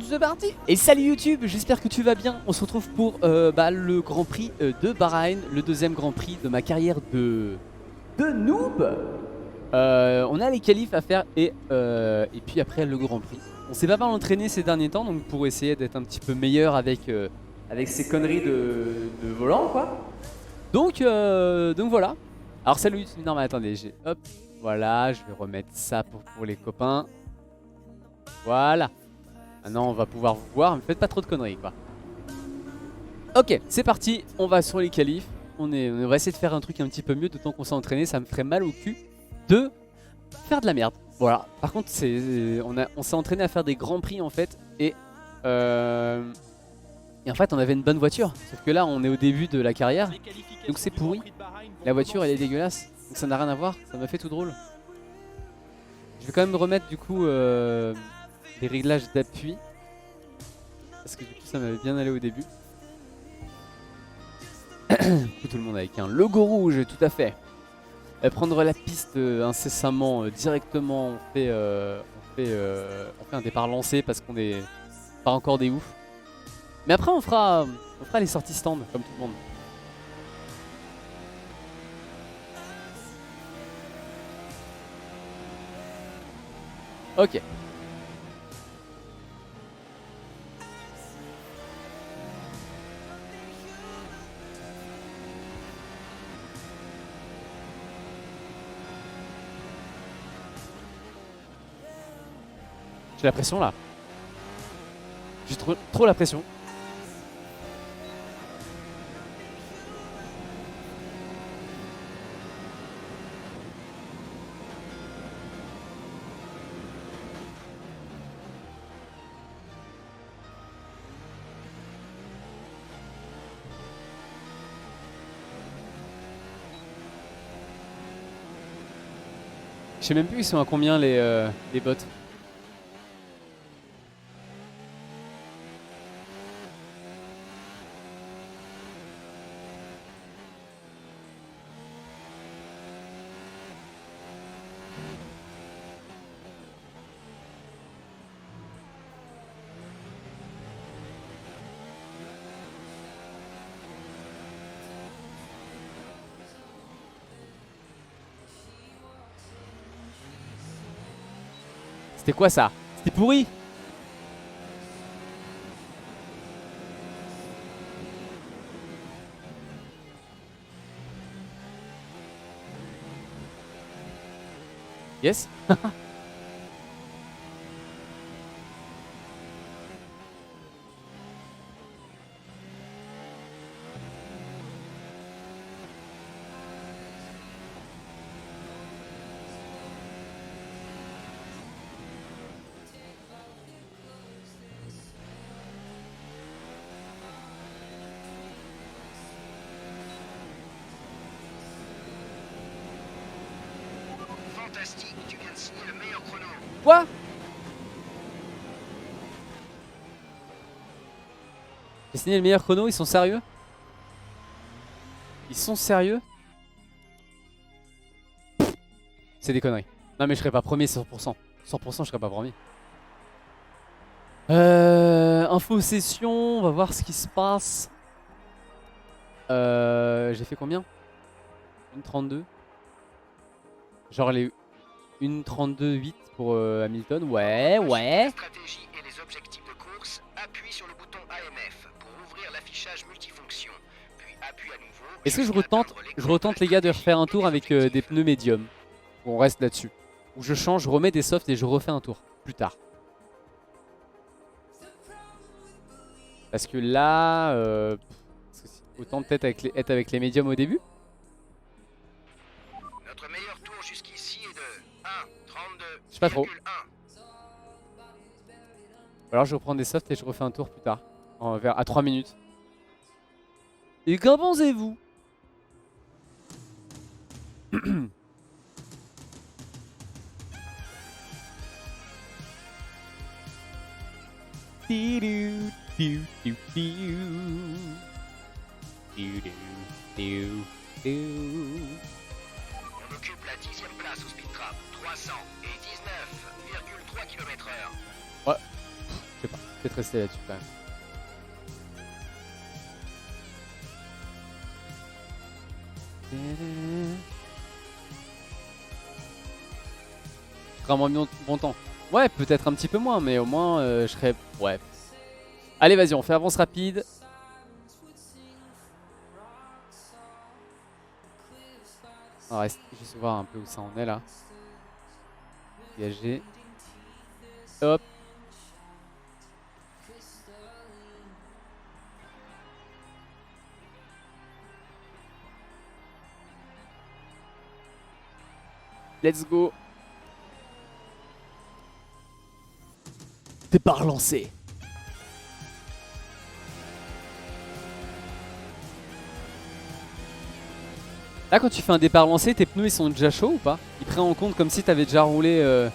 C'est parti. Et salut YouTube, j'espère que tu vas bien. On se retrouve pour le Grand Prix de Bahreïn, le deuxième Grand Prix de ma carrière de noob. On a les qualifs à faire et puis après le Grand Prix. On s'est pas mal entraîné ces derniers temps, donc pour essayer d'être un petit peu meilleur avec ces conneries de volant, quoi. Donc voilà. Alors salut, non mais attendez, hop, voilà, je vais remettre ça pour les copains. Voilà. Maintenant on va pouvoir vous voir, mais faites pas trop de conneries, quoi. Ok, c'est parti, on va sur les qualifs. On va essayer de faire un truc un petit peu mieux, d'autant qu'on s'est entraîné. Ça me ferait mal au cul de faire de la merde. Voilà, par contre on s'est entraîné à faire des grands prix en fait. Et en fait on avait une bonne voiture. Sauf que là on est au début de la carrière, donc c'est pourri. La voiture elle est dégueulasse, donc ça n'a rien à voir. Ça m'a fait tout drôle. Je vais quand même remettre du coup les réglages d'appui, parce que du coup ça m'avait bien allé au début. Tout le monde avec un logo rouge, tout à fait. Prendre la piste incessamment, directement, on fait un départ lancé parce qu'on est pas encore des oufs. Mais après on fera les sorties stand comme tout le monde. Ok. J'ai la pression là. J'ai trop la pression. Je sais même plus ils sont à combien les bots. C'était quoi ça? C'était pourri. Yes. Fantastique, tu viens de signer le meilleur chrono. Quoi? J'ai signé le meilleur chrono, ils sont sérieux? Ils sont sérieux? C'est des conneries. Non mais je serais pas premier 100%. 100% je serais pas premier. Info session, on va voir ce qui se passe. J'ai fait combien? 1,32. Genre les 1,32,8 pour Hamilton. Ouais. La stratégie et les objectifs de course, appuie sur le bouton AMF pour ouvrir l'affichage multifonction. Puis appuie à nouveau. Est-ce que je retente les gars de refaire un tour avec des pneus médiums? Ou on reste là-dessus? Ou je change, je remets des softs et je refais un tour plus tard. Parce que là, autant peut-être être avec les médiums au début. Notre meilleur tour jusqu'ici est de 1,32. Je sais pas trop. Alors je reprends des softs et je refais un tour plus tard. À 3 minutes. Et qu'en pensez-vous? On occupe la 10e place au speed trap, 319,3 km/h. Ouais, je sais pas. peut-être rester là-dessus quand même. Vraiment bon temps. Ouais, peut-être un petit peu moins, mais au moins je serais... Ouais. Allez, vas-y, on fait avance rapide. On reste juste voir un peu où ça en est là. Dégager. Hop. Let's go. Départ lancé. Là, quand tu fais un départ lancé, tes pneus ils sont déjà chauds ou pas? Ils prennent en compte comme si tu avais déjà roulé.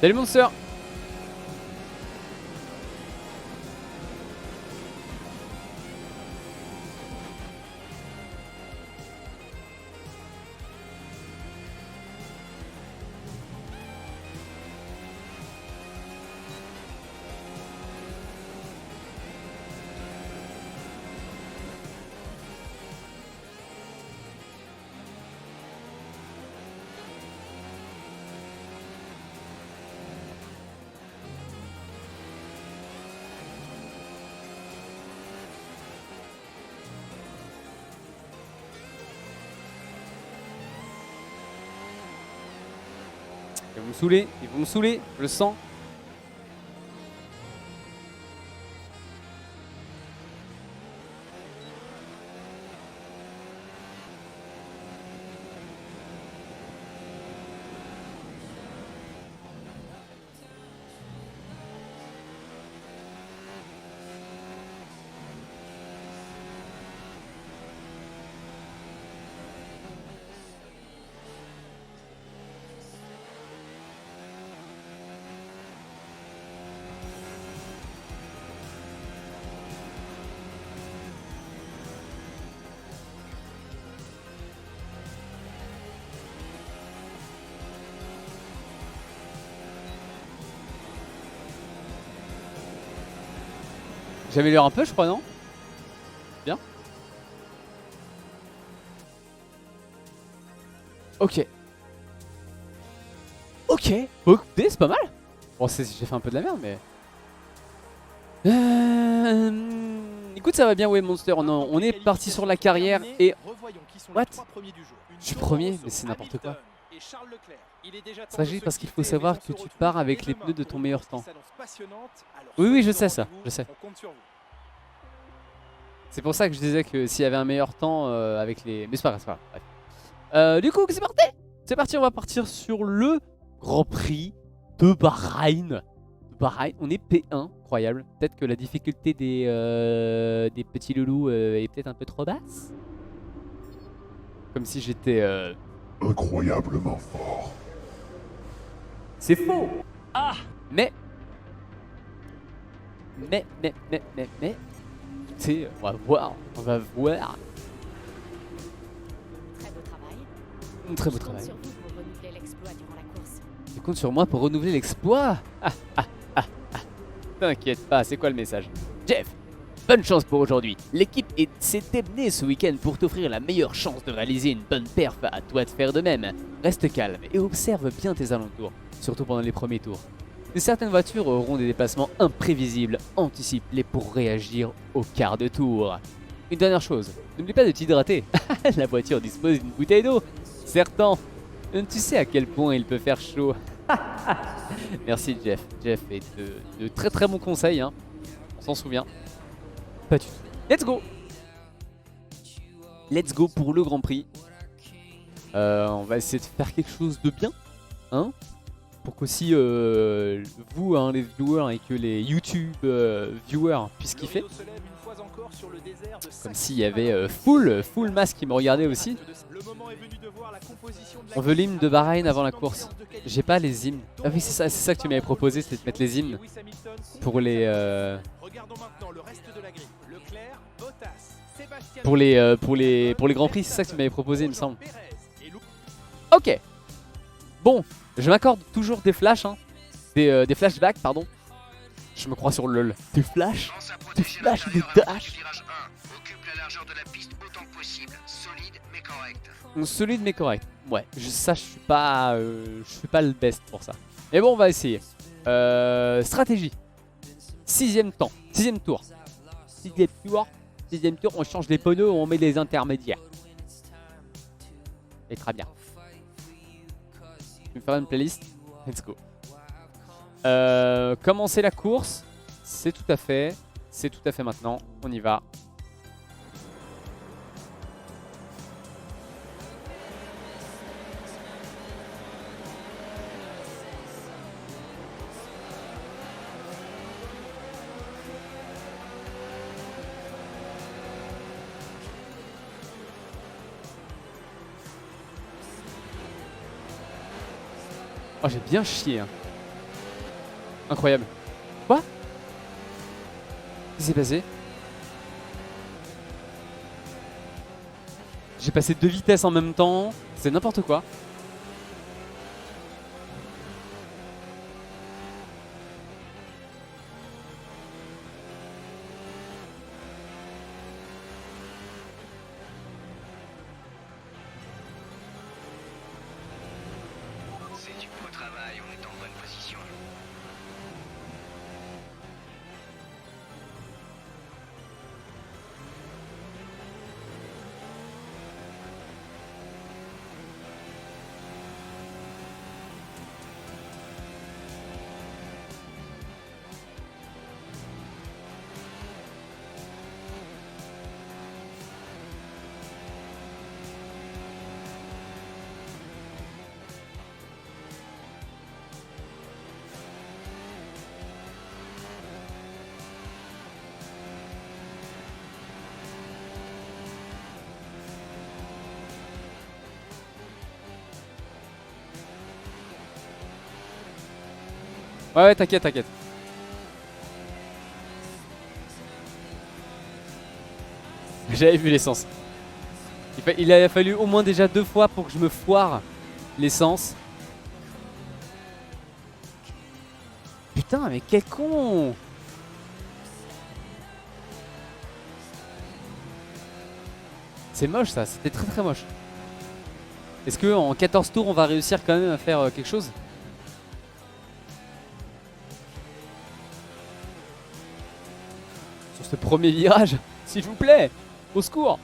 Salut Monster. Ils vont me saouler, je le sens. J'améliore un peu, je crois, non? Bien. Ok. Ok. Bon, écoutez, c'est pas mal. Bon, j'ai fait un peu de la merde, mais... Écoute, ça va bien, ouais, Monster. On est parti sur la carrière et... What? Je suis premier, mais c'est n'importe quoi. C'est tragique parce qu'il faut savoir que tu pars avec les pneus de ton meilleur temps. Oui, oui, je sais ça, je sais. C'est pour ça que je disais que s'il y avait un meilleur temps avec les... Mais c'est pas grave, c'est pas grave. Bref. Du coup, c'est parti. C'est parti, on va partir sur le Grand Prix de Bahreïn. On est P1, incroyable. Peut-être que la difficulté des petits loulous est peut-être un peu trop basse. Comme si j'étais... incroyablement fort. C'est faux. Ah. Mais... Écoutez, on va voir. Très beau travail. Très beau travail. Je compte sur vous pour renouveler l'exploit durant la course. Tu comptes sur moi pour renouveler l'exploit? T'inquiète pas, c'est quoi le message? Jeff, bonne chance pour aujourd'hui. L'équipe s'est démenée ce week-end pour t'offrir la meilleure chance de réaliser une bonne perf. À toi de faire de même. Reste calme et observe bien tes alentours, surtout pendant les premiers tours. Certaines voitures auront des déplacements imprévisibles, anticipe-les pour réagir au quart de tour. Une dernière chose, n'oublie pas de t'hydrater. La voiture dispose d'une bouteille d'eau. Certain, tu sais à quel point il peut faire chaud. Merci Jeff. Jeff est de très très bons conseils, hein. On s'en souvient. Pas du tout. Let's go. Let's go pour le Grand Prix. On va essayer de faire quelque chose de bien, hein, pour qu'aussi vous, hein, les viewers, et que les YouTube viewers puissent kiffer. pas encore sur le désert de Comme Sac- s'il y avait full masse qui me regardait aussi. Le moment est venu de voir la composition de la On veut l'hymne de Bahreïn avant la course. J'ai pas les hymnes. Ah oui, c'est ça que tu m'avais proposé, c'était de mettre les hymnes Lewis Hamilton pour les Regardons maintenant le reste de la grille. Leclerc, Bottas, Sébastien pour les grands prix, c'est ça que tu m'avais proposé, il me semble. Pérez et Lou- Ok. Bon, je m'accorde toujours des flashs, hein. Des flashbacks, pardon. Je me crois sur LOL. Des flashs. Pense à Des protéger flashs, des l'intérieur avant dash. du virage 1. Occupe la largeur de la piste autant que possible. Solide mais correct. Solide mais correct. Ouais, ça je suis pas le best pour ça. Mais bon, on va essayer. Stratégie. Sixième tour. Sixième tour, on change les pneus, on met les intermédiaires. Et très bien. Je vais me faire une playlist. Let's go. Commencer la course, c'est tout à fait maintenant. On y va. Oh, j'ai bien chié. Hein. Incroyable. Quoi? Qu'est-ce qui s'est passé? J'ai passé 2 vitesses en même temps. C'est n'importe quoi. C'est du beau travail, on est en bonne position. Ouais, t'inquiète, t'inquiète. J'avais vu l'essence. Il a fallu au moins déjà 2 fois pour que je me foire l'essence. Putain, mais quel con! C'est moche ça, c'était très très moche. Est-ce que en 14 tours on va réussir quand même à faire quelque chose? Sur ce premier virage, s'il vous plaît, au secours!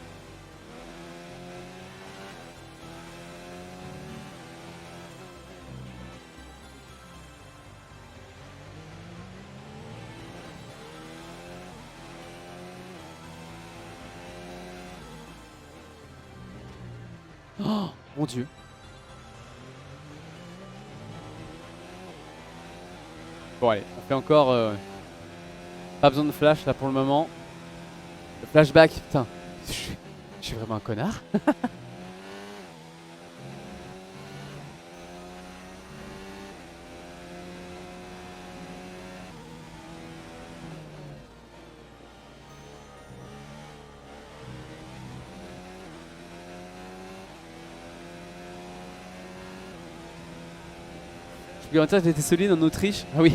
Oh mon dieu. Bon allez, on fait encore pas besoin de flash là pour le moment. Le flashback, putain, je suis vraiment un connard. Je peux garantir que j'étais solide en Autriche. Ah oui.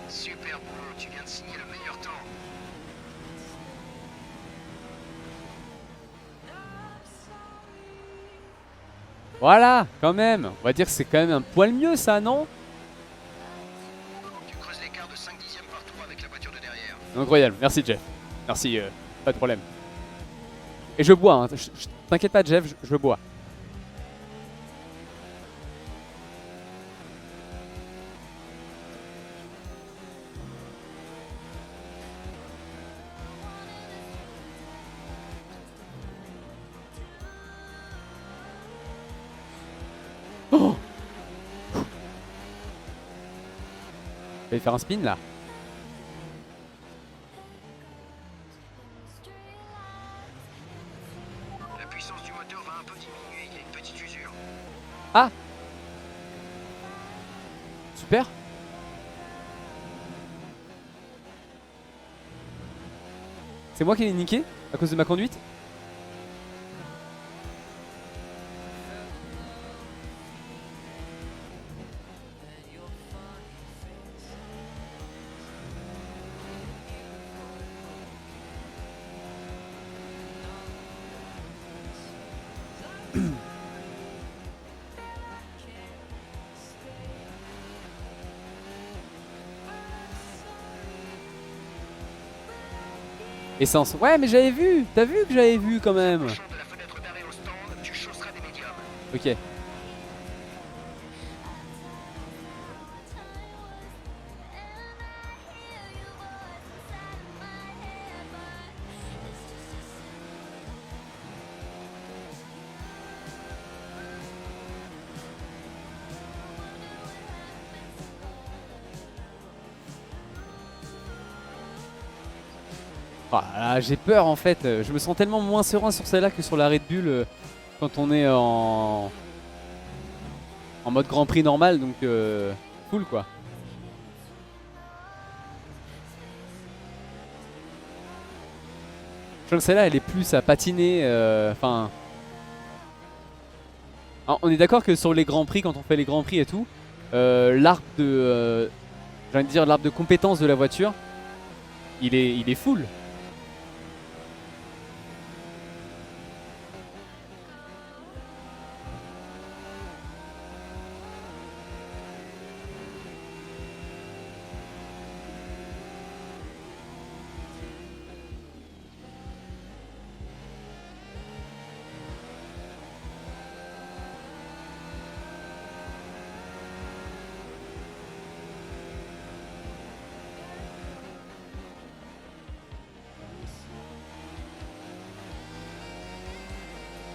Super boulot, tu viens de signer le meilleur temps. Voilà, quand même. On va dire que c'est quand même un poil mieux ça, non? Tu creuses l'écart de 5 dixièmes par tour avec la voiture de derrière. Incroyable, merci Jeff. Merci, pas de problème. Et je bois, hein. T'inquiète pas Jeff, je bois. Oh, je vais faire un spin là. La puissance du moteur va un peu diminuer, il y a une petite usure. Ah, super. C'est moi qui l'ai niqué à cause de ma conduite. Essence. Ouais, mais j'avais vu. T'as vu que j'avais vu quand même. Au champ de la fenêtre d'arrêt au stand, tu chausseras des médiums. Ok. Ah, là, j'ai peur en fait. Je me sens tellement moins serein sur celle-là que sur la Red Bull quand on est en mode Grand Prix normal, donc cool quoi. Je crois que celle-là elle est plus à patiner. Enfin, on est d'accord que sur les Grands Prix, quand on fait les Grands Prix et tout, l'arbre de, j'ai envie de dire l'arbre de compétence de la voiture, il est full.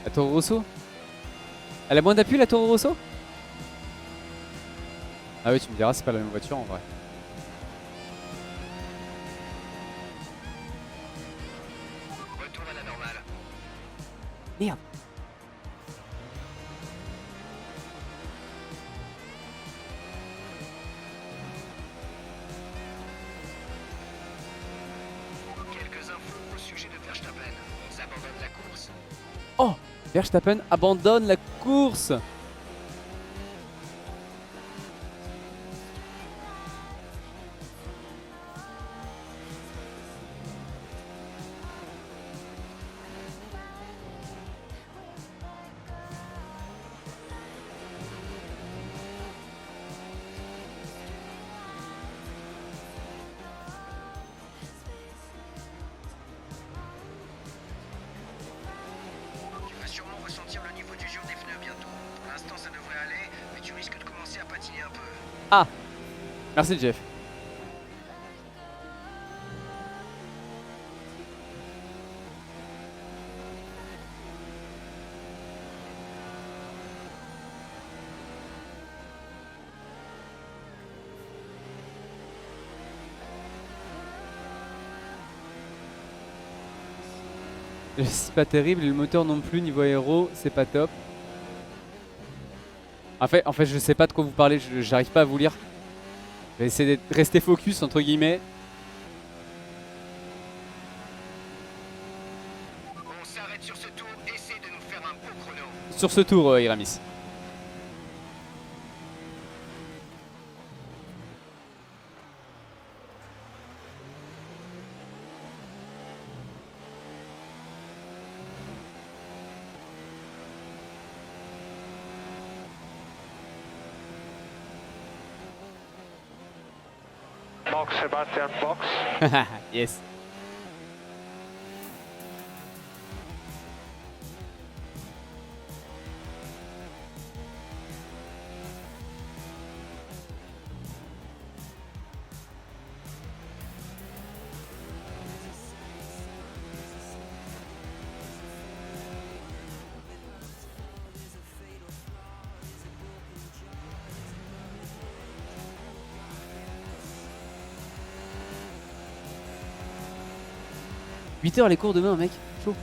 La Toro Rosso? Elle a moins d'appui la Toro Rosso? Ah oui, tu me diras, c'est pas la même voiture en vrai. Retour à la normale. Merde. Quelques infos au sujet de Verstappen. Ils abandonnent la course. Oh, Verstappen abandonne la course. Tu vas sûrement ressentir le niveau d'usure des pneus bientôt. Pour l'instant, ça devrait aller, mais tu risques de commencer à patiner un peu. Ah, merci Jeff. C'est pas terrible et le moteur non plus niveau aéro, c'est pas top. En fait, je sais pas de quoi vous parlez, j'arrive pas à vous lire. Je vais essayer de rester focus entre guillemets. On s'arrête sur ce tour, essaie de nous faire un beau chrono. Sur ce tour, Iramis. Box, Sebastian, box. Yes. 8h les cours demain, mec. Chaud.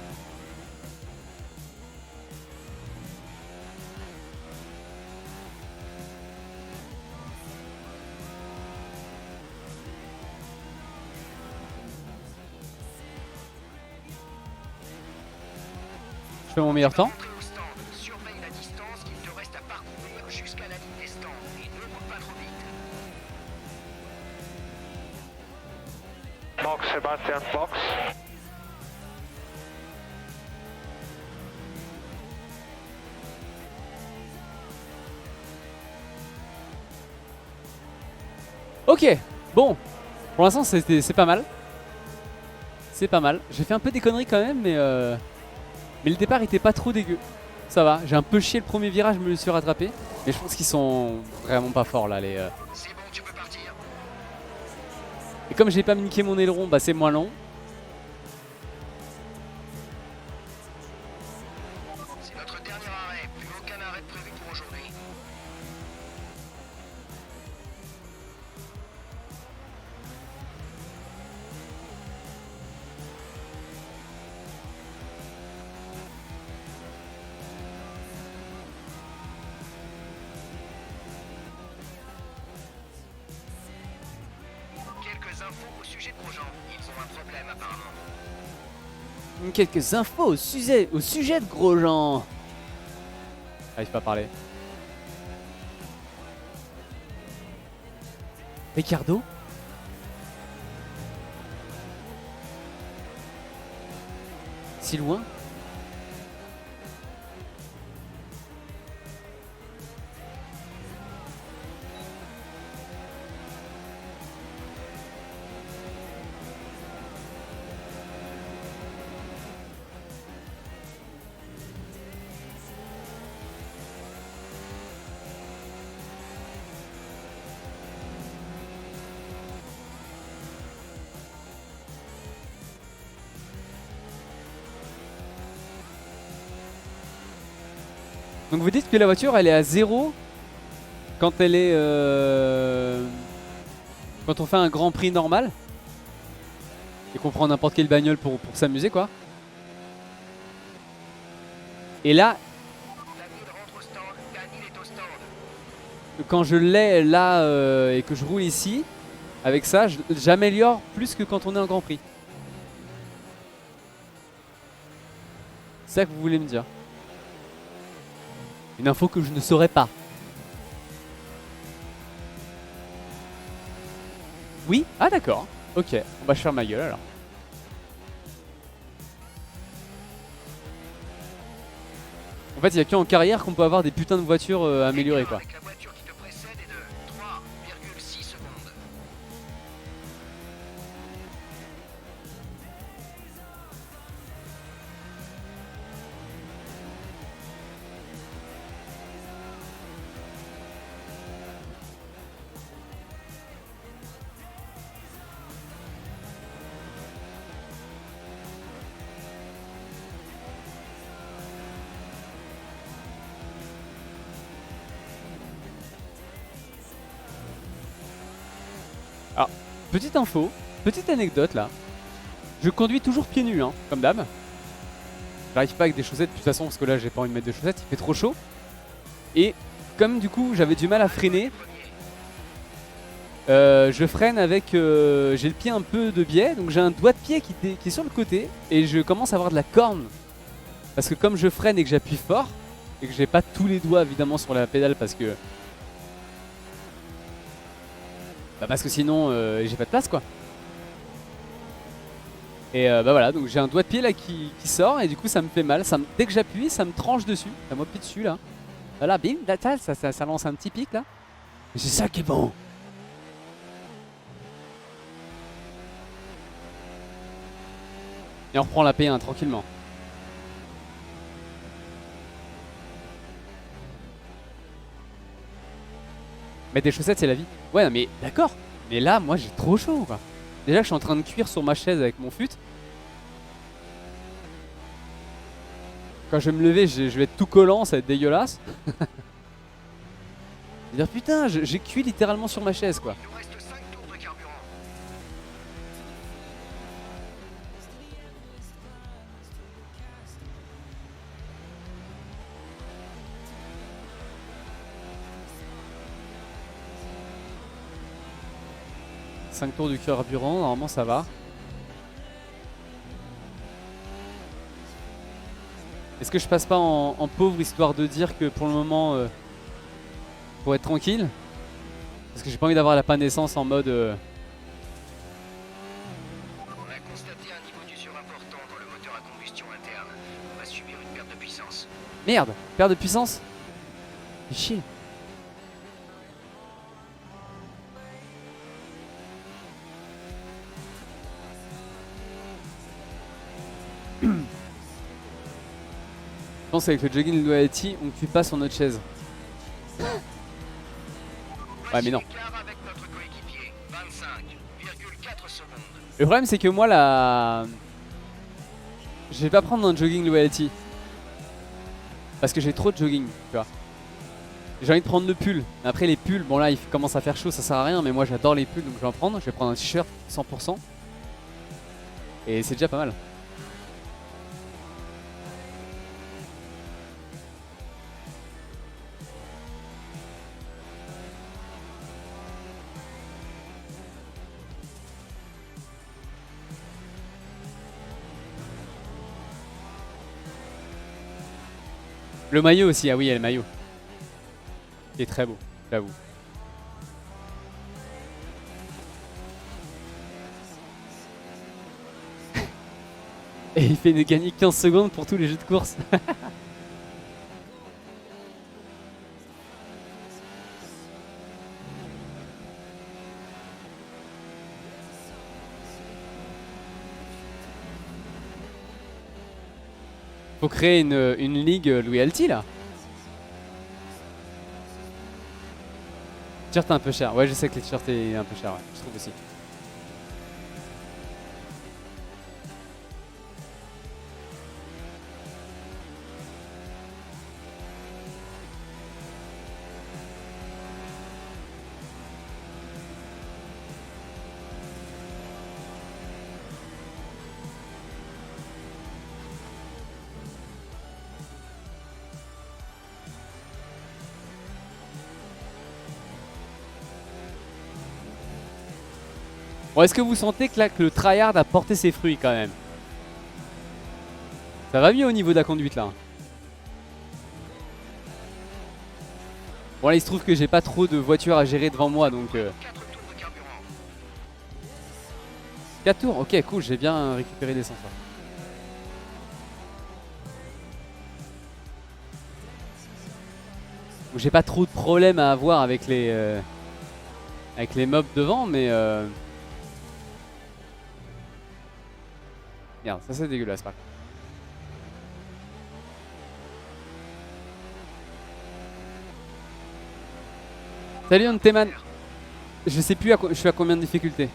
Je fais mon meilleur temps. Entrez au stand. Surveille la distance qu'il te reste à parcourir jusqu'à la ligne des stands. Et ne roule pas trop vite. Box, Sebastian, box. Ok, bon. Pour l'instant, c'est pas mal. C'est pas mal. J'ai fait un peu des conneries quand même, mais le départ était pas trop dégueu. Ça va, j'ai un peu chié le premier virage, je me le suis rattrapé. Mais je pense qu'ils sont vraiment pas forts là. C'est bon, tu peux partir. Et comme j'ai pas niqué mon aileron, bah c'est moins long. C'est notre dernier arrêt. Plus aucun arrêt de prévu pour aujourd'hui. Quelques infos au sujet de Grosjean. Ils ont un problème apparemment. Quelques infos au sujet de Grosjean. J'arrive pas à parler. Ricardo? Si loin? Donc vous dites que la voiture elle est à 0 quand elle est quand on fait un grand prix normal et qu'on prend n'importe quelle bagnole pour s'amuser quoi. Et là Daniel rentre au stand. Daniel est au stand. quand je l'ai là et que je roule ici avec ça j'améliore plus que quand on est en grand prix. C'est ça que vous voulez me dire? Une info que je ne saurais pas. Oui? Ah d'accord. Ok, on va faire ma gueule alors. En fait, il n'y a qu'en carrière qu'on peut avoir des putains de voitures améliorées quoi. Avec la voiture qui te précède est de 3,6 secondes. Alors, petite info, petite anecdote là. Je conduis toujours pieds nus, hein, comme d'hab. J'arrive pas avec des chaussettes, de toute façon, parce que là j'ai pas envie de mettre de chaussettes, il fait trop chaud. Et comme du coup j'avais du mal à freiner, je freine avec. J'ai le pied un peu de biais, donc j'ai un doigt de pied qui est sur le côté et je commence à avoir de la corne. Parce que comme je freine et que j'appuie fort, et que j'ai pas tous les doigts évidemment sur la pédale parce que. Bah parce que sinon j'ai pas de place quoi. Et bah voilà, donc j'ai un doigt de pied là qui sort et du coup ça me fait mal. Dès que j'appuie, ça me tranche dessus. Ça m'appuie dessus là. Voilà, bim, ça lance un petit pic là. Et c'est ça qui est bon. Et on reprend la P1 tranquillement. Mettre des chaussettes c'est la vie. Ouais non, mais d'accord. Mais là moi j'ai trop chaud quoi. Déjà que je suis en train de cuire sur ma chaise avec mon fut. Quand je vais me lever je vais être tout collant, ça va être dégueulasse. Je veux dire putain j'ai cuit littéralement sur ma chaise quoi. Il nous reste 5 tours de carburant. 5 tours du carburant, normalement ça va. Est-ce que je passe pas en pauvre histoire de dire que pour le moment pour être tranquille? Parce que j'ai pas envie d'avoir la panne d'essence en mode On a constaté un niveau d'usure important dans le moteur à combustion interne. On va subir une perte de puissance. merde, perte de puissance. Fais chier. Je pense avec le jogging loyalty, on tue pas sur notre chaise. Ouais mais non. Écart avec notre coéquipier, 25,4 secondes. Le problème c'est que moi là, je vais pas prendre un jogging loyalty. Parce que j'ai trop de jogging, tu vois. J'ai envie de prendre le pull. Après les pulls, bon là il commence à faire chaud, ça sert à rien. Mais moi j'adore les pulls donc je vais en prendre. Je vais prendre un t-shirt 100%. Et c'est déjà pas mal. Le maillot aussi, ah oui il y a le maillot. Il est très beau, j'avoue. Et il fait gagner 15 secondes pour tous les jeux de course. Faut créer une ligue loyalty là. T-shirt est un peu cher. Ouais, je sais que les t-shirts est un peu cher, ouais. Je trouve aussi. Bon, est-ce que vous sentez que là que le tryhard a porté ses fruits quand même? Ça va mieux au niveau de la conduite là. Bon là il se trouve que j'ai pas trop de voitures à gérer devant moi donc 4 tours de carburant. 4 tours, ok cool, j'ai bien récupéré l'essence là. Donc j'ai pas trop de problèmes à avoir avec les mobs devant mais merde, ça c'est dégueulasse par contre. Salut Anteman. Je sais plus je suis à combien de difficulté.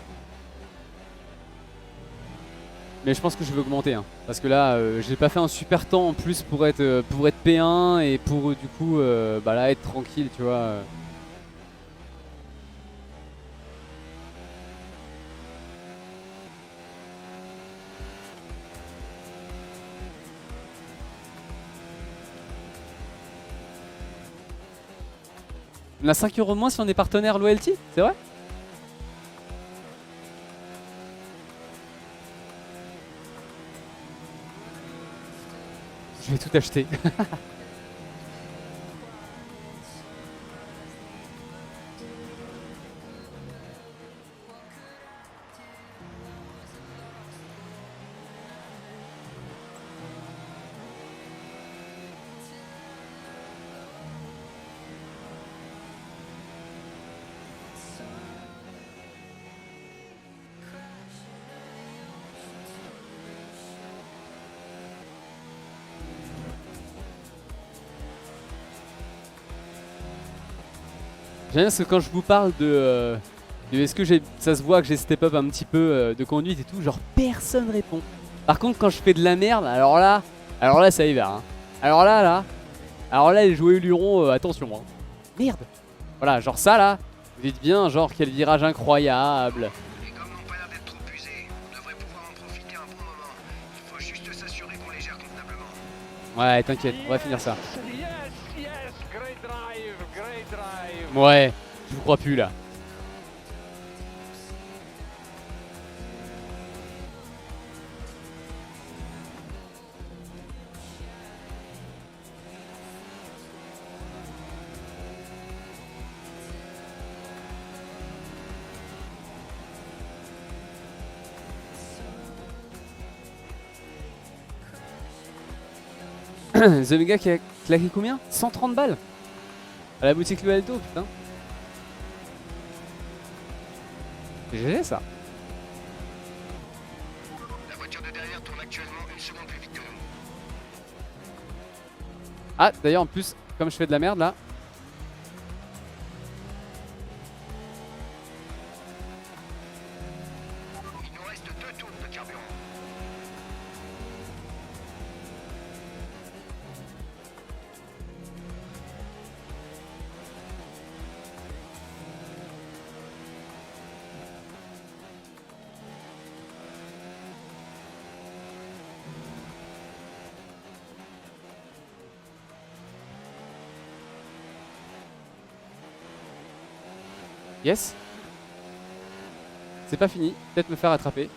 Mais je pense que je vais augmenter hein, parce que là j'ai pas fait un super temps en plus pour être P1 et pour du coup bah là être tranquille tu vois. On a 5 € de moins si on est partenaire loyalty, c'est vrai? Je vais tout acheter. J'aime bien parce que quand je vous parle de est-ce que ça se voit que j'ai step up un petit peu de conduite et tout, genre personne répond. Par contre quand je fais de la merde, alors là ça y va hein. Alors là les jouets lurons, attention hein. Merde. Voilà, genre ça là, vous dites bien genre quel virage incroyable. Et comme n'ont pas l'air d'être trop usés, on devrait pouvoir en profiter un bon moment. Il faut juste s'assurer qu'on les gère convenablement. Ouais t'inquiète, on va finir ça. Yes, great drive, great drive. Ouais, je vous crois plus là. The Mega qui a claqué combien? 130 balles à la boutique Le Alto, putain. C'est GG ça. La voiture de derrière tourne actuellement 1 seconde plus vite que nous. Ah d'ailleurs en plus, comme je fais de la merde là. Il nous reste 2 tours de carburant. Yes. C'est pas fini, peut-être me faire attraper.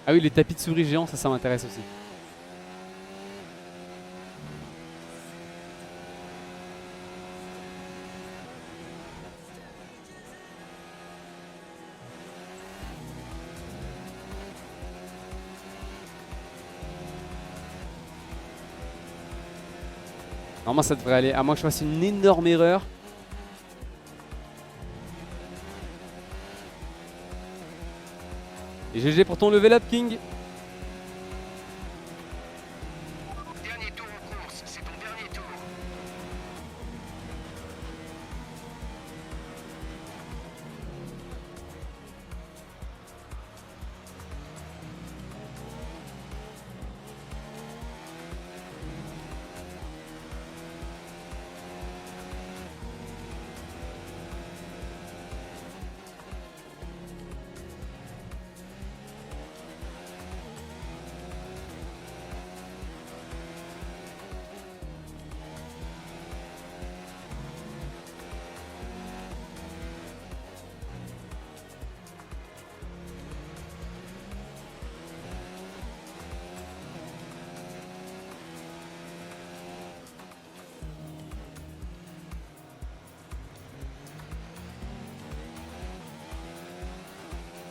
Ah oui, les tapis de souris géants, ça m'intéresse aussi. Normalement ça devrait aller, à moins que je fasse une énorme erreur. Et GG pour ton level up King. Dernier tour en course, c'est ton dernier tour.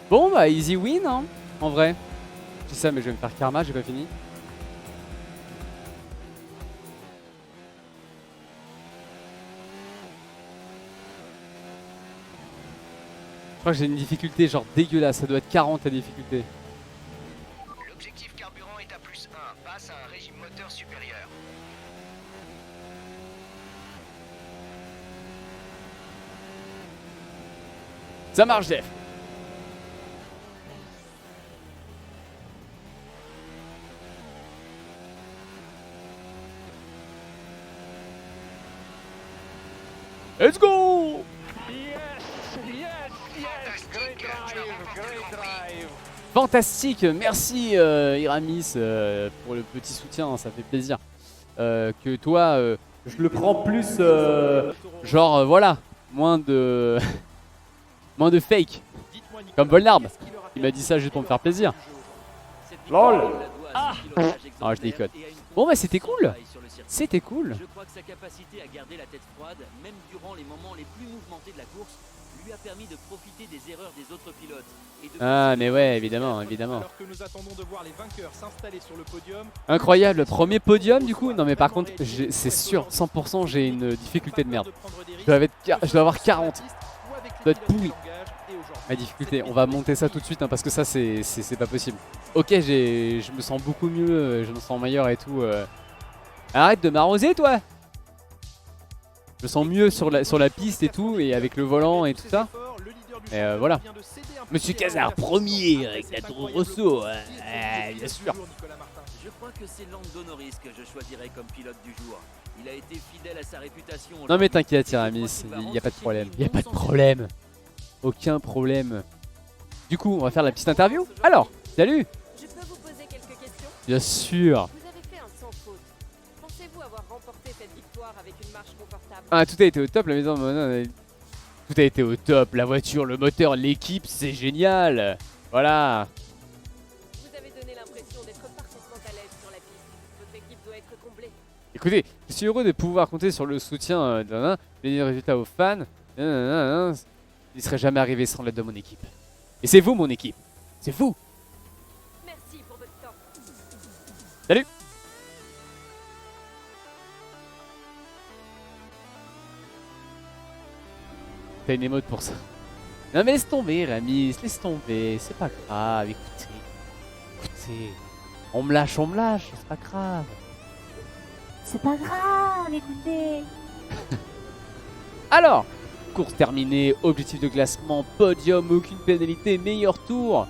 Bon bah easy win hein, en vrai. Je dis ça mais je vais me faire karma, j'ai pas fini. Je crois que j'ai une difficulté genre dégueulasse, ça doit être 40 la difficulté. L'objectif carburant est à +1, passe à un régime moteur supérieur. Ça marche Jeff. Let's go! Yes, great drive. Fantastique, merci Iramis pour le petit soutien, ça fait plaisir. Que toi, je le prends plus, genre voilà, moins de moins de fake, comme Volnarb. Il m'a dit ça juste pour me faire plaisir. LOL. Ah non, je déconne. Bon bah c'était cool. C'était cool. Je crois que sa capacité à garder la tête froide, même durant les moments les plus mouvementés de la course, lui a permis de profiter des erreurs des autres pilotes. Et de Ah mais ouais, évidemment, évidemment. Alors que nous attendons de voir les vainqueurs s'installer sur le podium. Incroyable, premier podium du coup. Non mais par contre, c'est sûr, 100% j'ai une difficulté de merde. Je dois avoir 40. Ça doit être pourri. Ma difficulté, on va monter ça tout de suite hein, parce que ça c'est pas possible. Ok, je me sens beaucoup mieux, je me sens meilleur et tout. Arrête de m'arroser toi. Je me sens mieux sur la piste et tout, et avec le volant et tout ça. Et voilà. Monsieur Cazard, premier avec la Toro Rosso, bien sûr. Je crois que c'est Lando Norris que je choisirais comme pilote du jour. Il a été fidèle à sa réputation. Non mais t'inquiète Iramis, il n'y a pas de problème. Il n'y a pas de problème. Aucun problème. Du coup, on va faire la petite interview. Alors, salut. Je peux vous poser quelques questions? Bien sûr. Vous avez fait un sans faute. Pensez-vous avoir remporté cette victoire avec une marche confortable? Ah, tout a été au top, la maison. Tout a été au top. La voiture, le moteur, l'équipe, c'est génial. Voilà. Vous avez donné l'impression d'être parfaitement à l'aise sur la piste. Votre équipe doit être comblée. Écoutez, je suis heureux de pouvoir compter sur le soutien des résultats aux fans. Il ne serait jamais arrivé sans l'aide de mon équipe. Et c'est vous, mon équipe. C'est vous. Merci pour votre temps. Salut. T'as une émote pour ça. Non mais laisse tomber, Ramis. Laisse tomber. C'est pas grave. Écoutez. On me lâche. C'est pas grave. C'est pas grave, écoutez. Alors, course terminée, objectif de classement, podium, aucune pénalité, meilleur tour.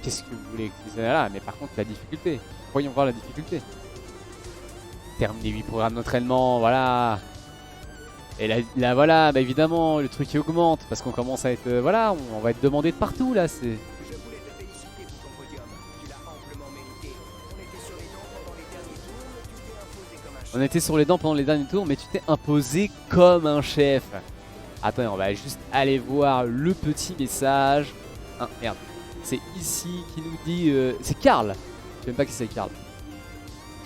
Qu'est-ce que vous voulez que je dise là? Mais par contre, la difficulté. Voyons voir la difficulté. Terminer 8 programmes d'entraînement, voilà. Et là voilà, bah évidemment, le truc qui augmente parce qu'on commence à être, voilà, on va être demandé de partout là. C'est. Je voulais te féliciter pour ton podium. Tu l'as amplement mérité. On était sur les dents pendant les derniers tours, mais tu t'es imposé comme un chef. On était sur les dents pendant les derniers tours, mais tu t'es imposé comme un chef. Attends, on va juste aller voir le petit message. Ah merde, c'est ici qui nous dit, c'est Karl. Je sais même pas qui c'est Karl.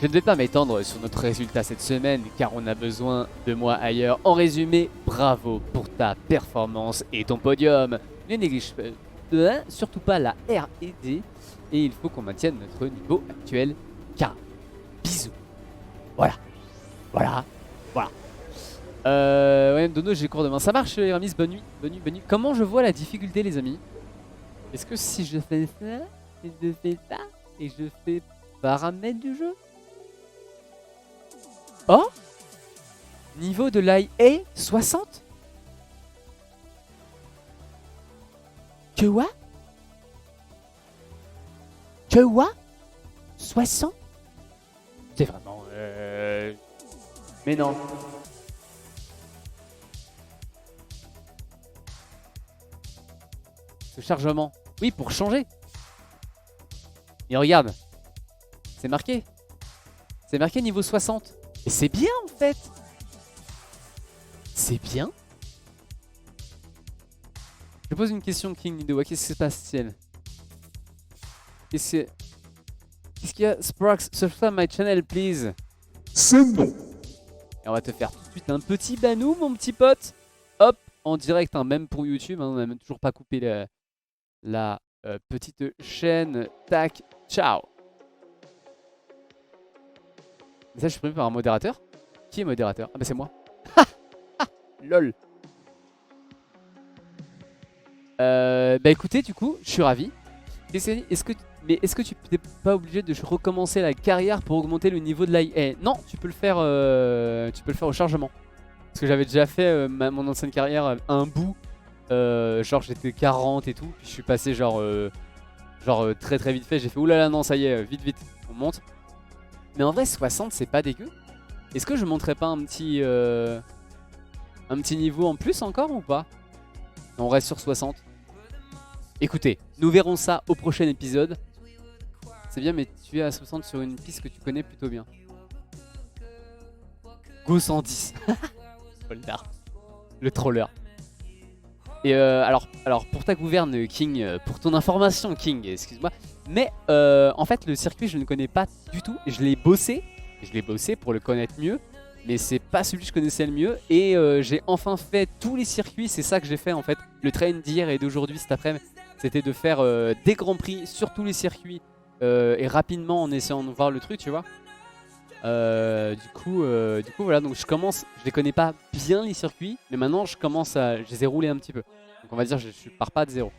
Je ne vais pas m'étendre sur notre résultat cette semaine car on a besoin de moi ailleurs. En résumé, bravo pour ta performance et ton podium. Ne néglige surtout pas la R&D et il faut qu'on maintienne notre niveau actuel. Car bisous. Voilà. Ouais, Dono, j'ai cours demain. Ça marche, Ramis, bonne nuit. Comment je vois la difficulté, les amis? Est-ce que si je fais ça, et je fais ça, et je fais paramètres du jeu? Oh, niveau de l'IA 60. Que what? 60? C'est vraiment mais non. Ce chargement. Oui, pour changer. Et regarde. C'est marqué. C'est marqué niveau 60. Et c'est bien en fait. C'est bien. Je pose une question, King Nidoa. Qu'est-ce qui se passe-t-il? Qu'est-ce qu'il y a? Sprox, subscribe my channel, please. C'est non. Et on va te faire tout de suite un petit banou, mon petit pote. Hop, en direct, hein, même pour YouTube. Hein, on n'a même toujours pas coupé la petite chaîne. Tac, ciao. Message supprimé par un modérateur. Qui est modérateur? Ah bah c'est moi. Lol. Bah écoutez, du coup, je suis ravi. Est-ce que tu n'es pas obligé de recommencer la carrière pour augmenter le niveau de l'IA? Non, tu peux le faire au chargement. Parce que j'avais déjà fait mon ancienne carrière un bout. Genre j'étais 40 et tout. Puis je suis passé genre très très vite fait. J'ai fait oulala non ça y est, vite, on monte. Mais en vrai 60 c'est pas dégueu. Est-ce que je monterais pas un petit niveau en plus encore ou pas? On reste sur 60. Écoutez, nous verrons ça au prochain épisode. C'est bien mais tu es à 60 sur une piste que tu connais plutôt bien. Go 110. Le troller. Et alors pour ta gouverne King, pour ton information King, excuse-moi. Mais en fait le circuit je ne connais pas du tout. Je l'ai bossé pour le connaître mieux. Mais c'est pas celui que je connaissais le mieux. Et j'ai enfin fait tous les circuits. C'est ça que j'ai fait en fait. Le train d'hier et d'aujourd'hui cet après-midi, c'était de faire des grands prix sur tous les circuits. Et rapidement en essayant de voir le truc, tu vois. Du coup voilà, donc je les connais pas bien les circuits. Mais maintenant je les ai roulés un petit peu. Donc on va dire je pars pas de zéro.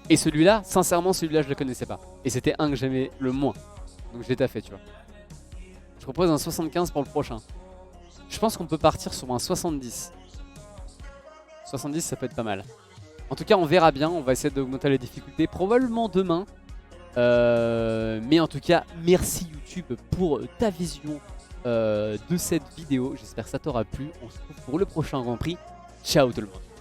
Et celui-là, sincèrement celui-là je le connaissais pas. Et c'était un que j'aimais le moins. Donc je l'ai taffé, tu vois. Je propose un 75 pour le prochain. Je pense qu'on peut partir sur un 70. 70 ça peut être pas mal. En tout cas on verra bien, on va essayer d'augmenter la difficulté probablement demain. Mais en tout cas merci YouTube pour ta vision de cette vidéo. J'espère que ça t'aura plu. On se retrouve pour le prochain Grand Prix. Ciao tout le monde.